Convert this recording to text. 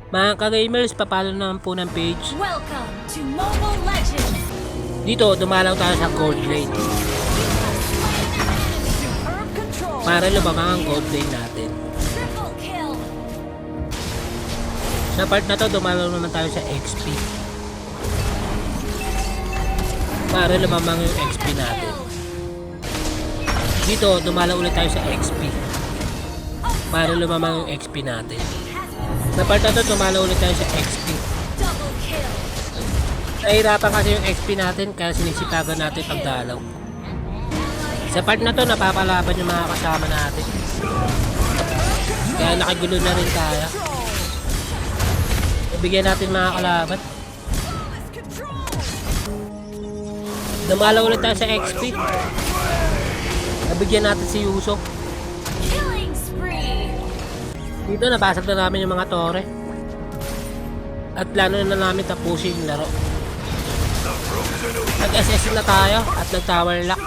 Mga ka-gamers, papalo naman po ng page. Welcome to Mobile Legends! Dito, dumalaw tayo sa gold lane. Superb control! Para lumamang ang gold lane natin. Triple kill! Sa part na to, dumalaw naman tayo sa XP. Para lumamang yung XP natin. Dito, dumalaw ulit tayo sa XP. Para lumamang yung XP natin. Sa part na to, dumalaw ulit tayo sa XP. Double kill! Nahirapan kasi yung XP natin kaya sinisipagan natin pagdalaw. Sa part na to, napapalaban yung mga kasama natin. Kaya nakigulo na rin tayo. Ibigyan natin mga kalaban. Dumalaw ulit tayo sa XP. Nabigyan natin si Yuso. Killing spree! Dito nabasag na namin yung mga tore. At plano na namin tapusin yung laro. Nag-SS na tayo at nag-tower lock.